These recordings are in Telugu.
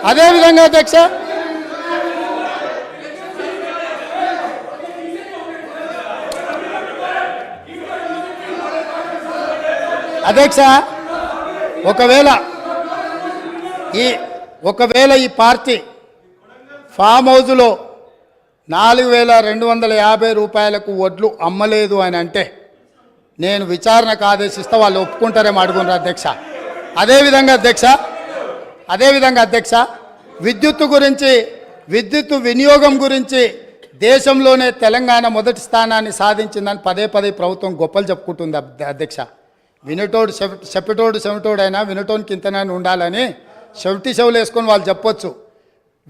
అదేవిధంగా అధ్యక్ష ఒకవేళ ఈ పార్టీ ఫామ్ హౌజ్లో 4,250 రూపాయలకు వడ్లు అమ్మలేదు అని అంటే నేను విచారణకు ఆదేశిస్తే వాళ్ళు ఒప్పుకుంటారేమో అడుగున్నారు అధ్యక్ష. అదేవిధంగా అధ్యక్ష విద్యుత్ వినియోగం గురించి దేశంలోనే తెలంగాణ మొదటి స్థానాన్ని సాధించిందని పదే ప్రభుత్వం గొప్పలు చెప్పుకుంటుంది అధ్యక్ష. వినటోడు చెవిటోడు అయినా వినటోనికి ఇంతనని ఉండాలని చెవులు వేసుకొని వాళ్ళు చెప్పొచ్చు.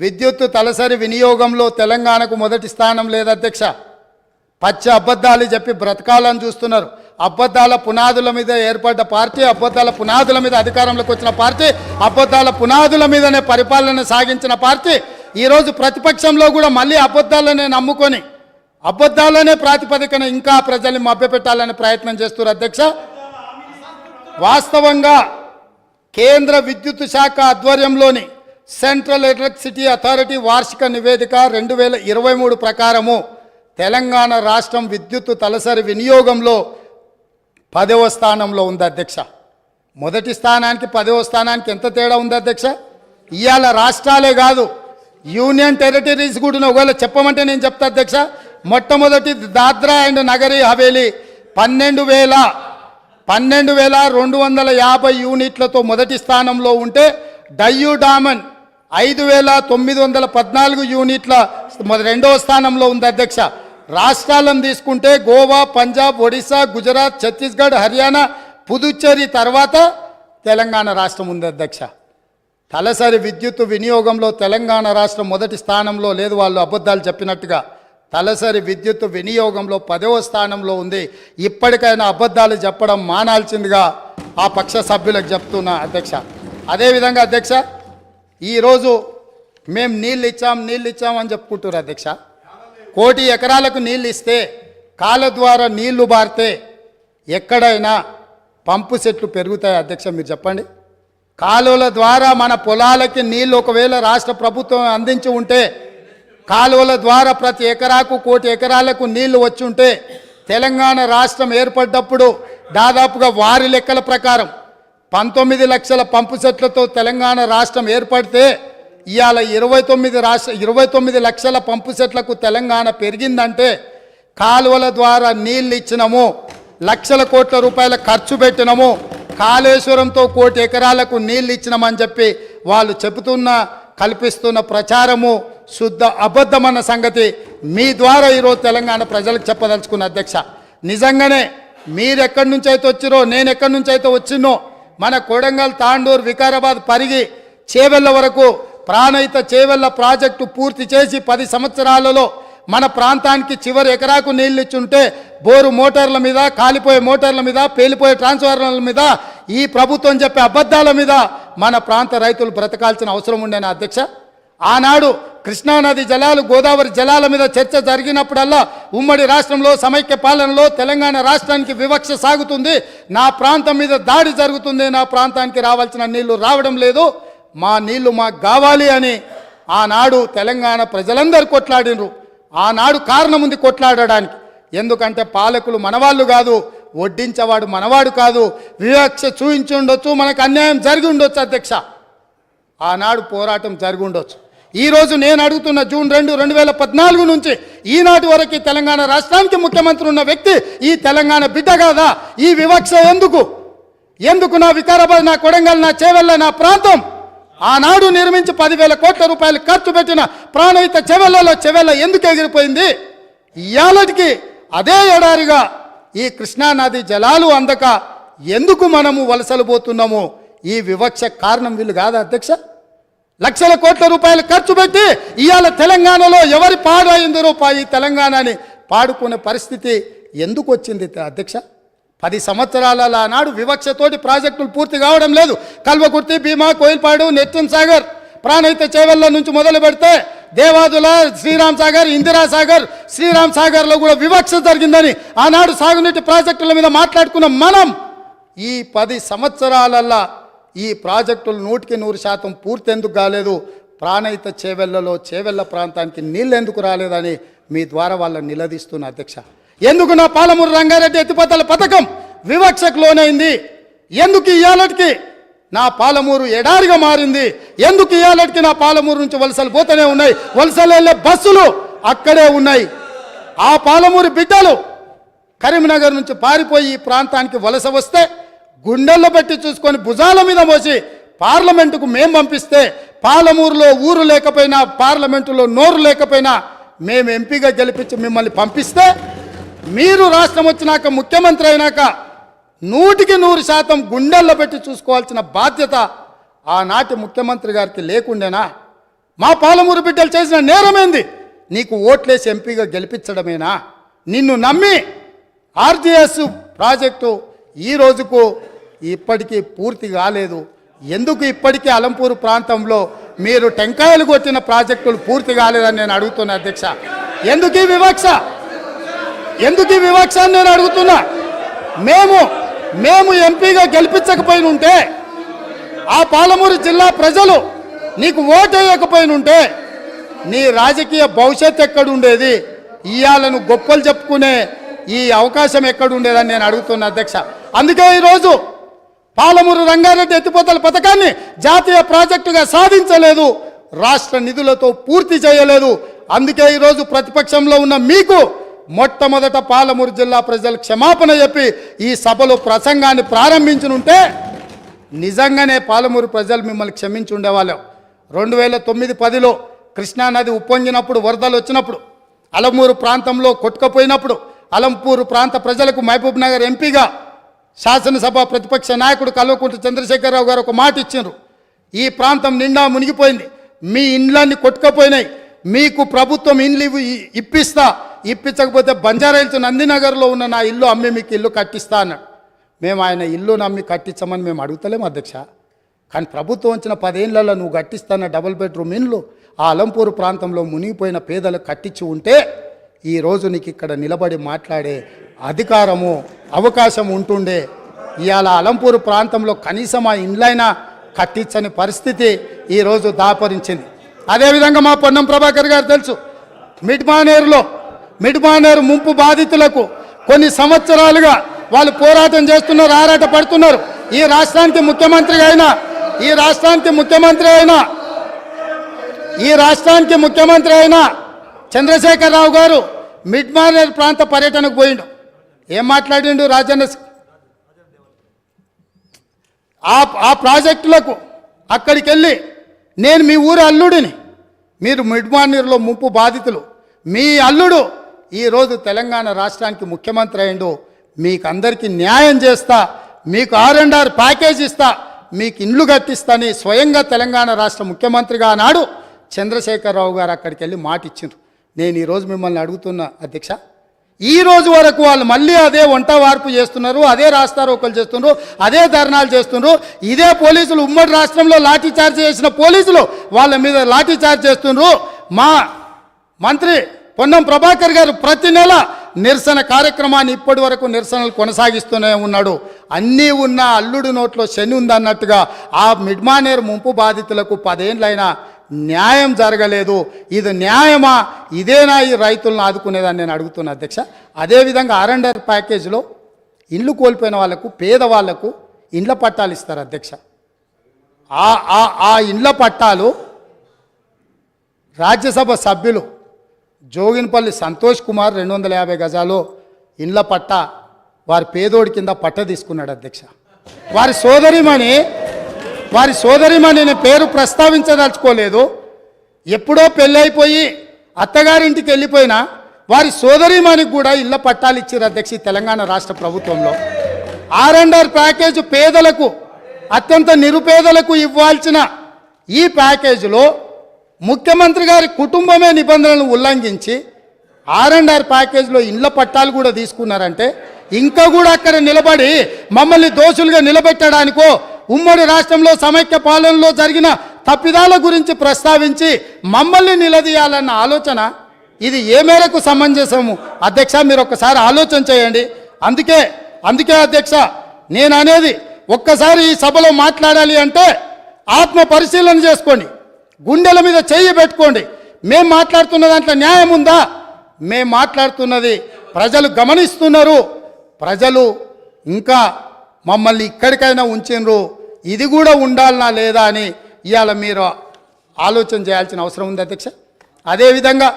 విద్యుత్ తలసరి వినియోగంలో తెలంగాణకు మొదటి స్థానం లేదు అధ్యక్ష. పచ్చి అబద్ధాలు చెప్పి బ్రతకాలని చూస్తున్నారు. అబద్ధాల పునాదుల మీద ఏర్పడ్డ పార్టీ, అబద్ధాల పునాదుల మీద అధికారంలోకి వచ్చిన పార్టీ, అబద్ధాల పునాదుల మీదనే పరిపాలన సాగించిన పార్టీ ఈరోజు ప్రతిపక్షంలో కూడా మళ్ళీ అబద్ధాలనే నమ్ముకొని అబద్ధాలనే ప్రాతిపదికన ఇంకా ప్రజల్ని మభ్యపెట్టాలనే ప్రయత్నం చేస్తున్నారు అధ్యక్ష. వాస్తవంగా కేంద్ర విద్యుత్ శాఖ ఆధ్వర్యంలోని సెంట్రల్ ఎలక్ట్రిసిటీ అథారిటీ వార్షిక నివేదిక 2023 ప్రకారము తెలంగాణ రాష్ట్రం విద్యుత్ తలసరి వినియోగంలో 10వ స్థానంలో ఉంది అధ్యక్ష. మొదటి స్థానానికి 10వ స్థానానికి ఎంత తేడా ఉంది అధ్యక్ష? ఇవాళ రాష్ట్రాలే కాదు, యూనియన్ టెరిటరీస్ కూడా ఒకవేళ చెప్పమంటే నేను చెప్తా అధ్యక్ష. మొట్టమొదటి దాద్రా అండ్ నగరీ హవేలీ 12,250 యూనిట్లతో మొదటి స్థానంలో ఉంటే డయ్యూ డామన్ 5,914 యూనిట్ల రెండవ స్థానంలో ఉంది అధ్యక్ష. రాష్ట్రాలను తీసుకుంటే గోవా, పంజాబ్, ఒడిశా, గుజరాత్, ఛత్తీస్గఢ్, హర్యానా, పుదుచ్చేరి తర్వాత తెలంగాణ రాష్ట్రం ఉంది అధ్యక్ష. తలసరి విద్యుత్ వినియోగంలో తెలంగాణ రాష్ట్రం మొదటి స్థానంలో లేదు, వాళ్ళు అబద్ధాలు చెప్పినట్టుగా. తలసరి విద్యుత్ వినియోగంలో 10వ స్థానంలో ఉంది. ఇప్పటికైనా అబద్ధాలు చెప్పడం మానాల్సిందిగా ఆ పక్ష సభ్యులకు చెప్తున్నా అధ్యక్ష. అదేవిధంగా అధ్యక్ష ఈరోజు మేము నీళ్ళు ఇచ్చాం అని చెప్పుకుంటున్నారు అధ్యక్ష. 1 కోటి ఎకరాలకు నీళ్ళు ఇస్తే కాళ్ళ ద్వారా నీళ్లు బారితే ఎక్కడైనా పంపు సెట్లు పెరుగుతాయి అధ్యక్ష? మీరు చెప్పండి. కాలువల ద్వారా మన పొలాలకి నీళ్ళు ఒకవేళ రాష్ట్ర ప్రభుత్వం అందించి ఉంటే, కాలువల ద్వారా ప్రతి ఎకరాకు 1 కోటి ఎకరాలకు నీళ్లు వచ్చి ఉంటే, తెలంగాణ రాష్ట్రం ఏర్పడ్డప్పుడు దాదాపుగా వారి లెక్కల ప్రకారం 19 లక్షల పంపు సెట్లతో తెలంగాణ రాష్ట్రం ఏర్పడితే ఇవాళ 29 లక్షల పంపు సెట్లకు తెలంగాణ పెరిగిందంటే కాలువల ద్వారా నీళ్ళు ఇచ్చినాము, లక్షల కోట్ల రూపాయల ఖర్చు పెట్టినాము, కాళేశ్వరంతో 1 కోటి ఎకరాలకు నీళ్ళు ఇచ్చినామని చెప్పి వాళ్ళు కల్పిస్తున్న ప్రచారము శుద్ధ అబద్ధమన్న సంగతి మీ ద్వారా ఈరోజు తెలంగాణ ప్రజలకు చెప్పదలుచుకున్న అధ్యక్ష. నిజంగానే మీరు ఎక్కడి నుంచి అయితే వచ్చిరో, నేను ఎక్కడి నుంచి అయితే వచ్చినో, మన కొడంగల్, తాండూరు, వికారాబాద్, పరిగి, చేవెళ్ళ వరకు ప్రాణహిత చేవెళ్ళ ప్రాజెక్టు పూర్తి చేసి 10 సంవత్సరాలలో మన ప్రాంతానికి చివరి ఎకరాకు నీళ్ళు ఇచ్చుంటే బోరు మోటార్ల మీద, కాలిపోయే మోటార్ల మీద, పేలిపోయే ట్రాన్స్ఫార్మర్ల మీద, ఈ ప్రభుత్వం చెప్పే అబద్ధాల మీద మన ప్రాంత రైతులు బ్రతకాల్సిన అవసరం ఉండేనా అధ్యక్ష? ఆనాడు కృష్ణానది జలాలు, గోదావరి జలాల మీద చర్చ జరిగినప్పుడల్లా ఉమ్మడి రాష్ట్రంలో సమైక్య పాలనలో తెలంగాణ రాష్ట్రానికి వివక్ష సాగుతుంది, నా ప్రాంతం మీద దాడి జరుగుతుంది, నా ప్రాంతానికి రావాల్సిన నీళ్లు రావడం లేదు, మా నీళ్లు మాకు కావాలి అని ఆనాడు తెలంగాణ ప్రజలందరూ కొట్లాడినరు. ఆనాడు కారణం ఉంది కొట్లాడడానికి. ఎందుకంటే పాలకులు మనవాళ్ళు కాదు, వడ్డించేవాడు మనవాడు కాదు, వివక్ష చూయించి ఉండొచ్చు, మనకు అన్యాయం జరిగి ఉండొచ్చు అధ్యక్ష. ఆనాడు పోరాటం జరిగి ఉండొచ్చు. ఈరోజు నేను అడుగుతున్న జూన్ 2, 2014 నుంచి ఈనాటి వరకు తెలంగాణ రాష్ట్రానికి ముఖ్యమంత్రి ఉన్న వ్యక్తి ఈ తెలంగాణ బిడ్డ కాదా? ఈ వివక్ష ఎందుకు నా వికారాబాద్, నా కొడంగల్, నా చేవెళ్ళ, నా ప్రాంతం ఆనాడు నిర్మించి 10,000 కోట్ల రూపాయలు ఖర్చు పెట్టిన ప్రాణహిత చెవెళ్ళ ఎందుకు ఎగిరిపోయింది? ఇయాలటికి అదే ఎడారిగా ఈ కృష్ణానది జలాలు అందక ఎందుకు మనము వలసలు పోతున్నాము? ఈ వివక్ష కారణం వీళ్ళు కాదా అధ్యక్ష? లక్షల కోట్ల రూపాయలు ఖర్చు పెట్టి ఇవాళ తెలంగాణలో ఎవరి పాడైందో ఈ తెలంగాణని పాడుకునే పరిస్థితి ఎందుకు వచ్చింది అధ్యక్ష? 10 సంవత్సరాల నాడు వివక్షతోటి ప్రాజెక్టులు పూర్తి కావడం లేదు. కల్వకుర్తి, భీమా, కోయిల్పాడు, నెట్టిన్ సాగర్, ప్రాణహిత చేవెళ్ళ నుంచి మొదలు పెడితే దేవాదుల, శ్రీరామ్ సాగర్, ఇందిరా సాగర్, శ్రీరామ్ సాగర్లో కూడా వివక్ష జరిగిందని ఆనాడు సాగునీటి ప్రాజెక్టుల మీద మాట్లాడుకున్న మనం ఈ 10 సంవత్సరాలల్లా ఈ ప్రాజెక్టులు 100% పూర్తి ఎందుకు కాలేదు, ప్రాణహిత చేవెళ్ళ ప్రాంతానికి నీళ్ళు ఎందుకు రాలేదని మీ ద్వారా వాళ్ళని నిలదీస్తున్న అధ్యక్ష. ఎందుకు నా పాలమూరు రంగారెడ్డి ఎత్తిపోతల పథకం వివక్షకు లోనైంది, ఎందుకు ఇవాళకి నా పాలమూరు ఎడారిగా మారింది, ఎందుకు ఇవాళకి నా పాలమూరు నుంచి వలసలు పోతూనే ఉన్నాయి, వలసలు వెళ్ళే బస్సులు అక్కడే ఉన్నాయి. ఆ పాలమూరు బిడ్డలు కరీంనగర్ నుంచి పారిపోయి ఈ ప్రాంతానికి వలస వస్తే గుండెల్లో పెట్టి చూసుకొని భుజాల మీద మోసి పార్లమెంటుకు మేము పంపిస్తే, పాలమూరులో ఊరు లేకపోయినా పార్లమెంటులో నోరు లేకపోయినా మేము ఎంపీగా గెలిపించి మిమ్మల్ని పంపిస్తే, మీరు రాష్ట్రం వచ్చినాక ముఖ్యమంత్రి అయినాక 100% గుండెల్లో పెట్టి చూసుకోవాల్సిన బాధ్యత ఆనాటి ముఖ్యమంత్రి గారికి లేకుండేనా? మా పాలమూరు బిడ్డలు చేసిన నేరమేంది? నీకు ఓట్లేసి ఎంపీగా గెలిపించడమేనా? నిన్ను నమ్మి ఆర్జీఎస్ ప్రాజెక్టు ఈ రోజుకు ఇప్పటికీ పూర్తి కాలేదు. ఎందుకు ఇప్పటికీ అలంపూరు ప్రాంతంలో మీరు టెంకాయలు కొట్టిన ప్రాజెక్టులు పూర్తి కాలేదని నేను అడుగుతున్నా అధ్యక్ష. ఎందుకు ఈ వివక్ష అని నేను అడుగుతున్నా. మేము ఎంపీగా గెలిపించకపోయిన ఉంటే, ఆ పాలమూరు జిల్లా ప్రజలు నీకు ఓటు వేయకపోయినుంటే నీ రాజకీయ భవిష్యత్తు ఎక్కడుండేది? ఇవాళను గొప్పలు చెప్పుకునే ఈ అవకాశం ఎక్కడుండేదని నేను అడుగుతున్నా అధ్యక్ష. అందుకే ఈరోజు పాలమూరు రంగారెడ్డి ఎత్తిపోతల పథకాన్ని జాతీయ ప్రాజెక్టుగా సాధించలేదు, రాష్ట్ర నిధులతో పూర్తి చేయలేదు. అందుకే ఈరోజు ప్రతిపక్షంలో ఉన్న మీకు మొట్టమొదట పాలమూరు జిల్లా ప్రజలు క్షమాపణ చెప్పి ఈ సభలో ప్రసంగాన్ని ప్రారంభించనుంటే నిజంగానే పాలమూరు ప్రజలు మిమ్మల్ని క్షమించి ఉండేవాళ్ళం. 2009-10లో కృష్ణానది ఉప్పొంగినప్పుడు, వరదలు వచ్చినప్పుడు, అలంపూరు ప్రాంతంలో కొట్టుకుపోయినప్పుడు అలంపూరు ప్రాంత ప్రజలకు మహబూబ్ నగర్ ఎంపీగా శాసనసభ ప్రతిపక్ష నాయకుడు కల్వకుంట్ల చంద్రశేఖరరావు గారు ఒక మాట ఇచ్చారు. ఈ ప్రాంతం నిండా మునిగిపోయింది, మీ ఇండ్లన్నీ కొట్టుకుపోయినాయి, మీకు ప్రభుత్వం ఇండ్లు ఇప్పించకపోతే బంజారాహిల్స్ నందినగర్లో ఉన్న నా ఇల్లు అమ్మి మీకు ఇల్లు కట్టిస్తా అన్నాడు. మేము ఆయన ఇల్లు నమ్మి కట్టించమని మేము అడుగుతలేము అధ్యక్ష. కానీ ప్రభుత్వం వచ్చిన 10 ఏళ్లలో నువ్వు కట్టిస్తాన్న డబుల్ బెడ్రూమ్ ఇండ్లు ఆ అలంపూరు ప్రాంతంలో మునిగిపోయిన పేదలకు కట్టించి ఉంటే ఈరోజు నీకు ఇక్కడ నిలబడి మాట్లాడే అధికారము, అవకాశం ఉంటుండే. ఇవాళ అలంపూరు ప్రాంతంలో కనీసం ఆ ఇండ్లైనా కట్టించని పరిస్థితి ఈరోజు దాపరించింది. అదేవిధంగా మా పొన్నం ప్రభాకర్ గారు తెలుసు, మిడ్మానేరు ముంపు బాధితులకు కొన్ని సంవత్సరాలుగా వాళ్ళు పోరాటం చేస్తున్నారు, ఆరాట పడుతున్నారు. ఈ రాష్ట్రానికి ముఖ్యమంత్రి అయిన చంద్రశేఖరరావు గారు మిడ్మానేరు ప్రాంత పర్యటనకు పోయిండు. ఏం మాట్లాడిండు? రాజన్న ఆ ప్రాజెక్టులకు అక్కడికి వెళ్ళి, నేను మీ ఊరు అల్లుడిని, మీరు మిడ్మానేరులో ముంపు బాధితులు, మీ అల్లుడు ఈరోజు తెలంగాణ రాష్ట్రానికి ముఖ్యమంత్రి అయిండు, మీకు అందరికీ న్యాయం చేస్తా, మీకు R&R ప్యాకేజ్ ఇస్తా, మీకు ఇండ్లు కట్టిస్తాని స్వయంగా తెలంగాణ రాష్ట్ర ముఖ్యమంత్రిగా నాడు చంద్రశేఖరరావు గారు అక్కడికి వెళ్ళి మాట ఇచ్చిండ్రు. నేను ఈరోజు మిమ్మల్ని అడుగుతున్నా అధ్యక్ష, ఈ రోజు వరకు వాళ్ళు మళ్ళీ అదే వంట వార్పు చేస్తున్నారు, అదే రాస్తారోకలు చేస్తున్నారు, అదే ధర్నాలు చేస్తున్నారు. ఇదే పోలీసులు ఉమ్మడి రాష్ట్రంలో లాఠీ చార్జ్ చేసిన పోలీసులు వాళ్ళ మీద లాఠీ చార్జ్ చేస్తున్నారు. మా మంత్రి పొన్నం ప్రభాకర్ గారు ప్రతి నెల నిరసన కార్యక్రమాన్ని ఇప్పటి వరకు నిరసనలు కొనసాగిస్తూనే ఉన్నాడు. అన్నీ ఉన్న అల్లుడు నోట్లో శని ఉందన్నట్టుగా ఆ మిడ్మానేరు ముంపు బాధితులకు 10 ఏళ్ళైనా న్యాయం జరగలేదు. ఇది న్యాయమా? ఇదేనా ఈ రైతులను ఆదుకునేదని నేను అడుగుతున్నా అధ్యక్ష. అదేవిధంగా R&R ప్యాకేజీలో ఇండ్లు కోల్పోయిన వాళ్లకు, పేదవాళ్లకు ఇండ్ల పట్టాలు ఇస్తారు అధ్యక్ష. ఆ ఇండ్ల పట్టాలు రాజ్యసభ సభ్యులు జోగిన్పల్లి సంతోష్ కుమార్ 250 గజాలు ఇండ్ల పట్ట వారి పేదోడి కింద పట్ట తీసుకున్నాడు అధ్యక్ష. వారి సోదరిమణి నేను పేరు ప్రస్తావించదలుచుకోలేదు. ఎప్పుడో పెళ్ళైపోయి అత్తగారింటికి వెళ్ళిపోయినా వారి సోదరిమణికి కూడా ఇళ్ల పట్టాలు ఇచ్చారు అధ్యక్ష తెలంగాణ రాష్ట్ర ప్రభుత్వంలో. R&R ప్యాకేజ్ పేదలకు, అత్యంత నిరుపేదలకు ఇవ్వాల్సిన ఈ ప్యాకేజీలో ముఖ్యమంత్రి గారి కుటుంబమే నిబంధనలను ఉల్లంఘించి R&R ప్యాకేజ్లో ఇండ్ల పట్టాలు కూడా తీసుకున్నారంటే, ఇంకా కూడా అక్కడ నిలబడి మమ్మల్ని దోషులుగా నిలబెట్టడానికో, ఉమ్మడి రాష్ట్రంలో సమైక్య పాలనలో జరిగిన తప్పిదాల గురించి ప్రస్తావించి మమ్మల్ని నిలదీయాలన్న ఆలోచన ఇది ఏ మేరకు సమంజసము అధ్యక్ష? మీరు ఒక్కసారి ఆలోచన చేయండి. అందుకే అధ్యక్ష నేను అనేది, ఒక్కసారి ఈ సభలో మాట్లాడాలి అంటే ఆత్మ పరిశీలన చేసుకోండి, గుండెల మీద చెయ్యి పెట్టుకోండి. మేం మాట్లాడుతున్న దాంట్లో న్యాయం ఉందా? మేం మాట్లాడుతున్నది ప్రజలు గమనిస్తున్నారు. ప్రజలు ఇంకా మమ్మల్ని ఇక్కడికైనా ఉంచినరు, ఇది కూడా ఉండాలనా లేదా అని ఇవాళ మీరు ఆలోచన చేయాల్సిన అవసరం ఉంది అధ్యక్ష. అదేవిధంగా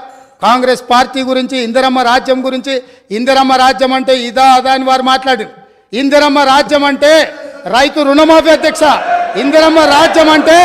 కాంగ్రెస్ పార్టీ గురించి, ఇందిరమ్మ రాజ్యం గురించి, ఇందిరమ్మ రాజ్యం అంటే ఇదా అదా అని వారు మాట్లాడారు. ఇందిరమ్మ రాజ్యం అంటే రైతు రుణమాఫీ అధ్యక్ష. ఇందిరమ్మ రాజ్యం అంటే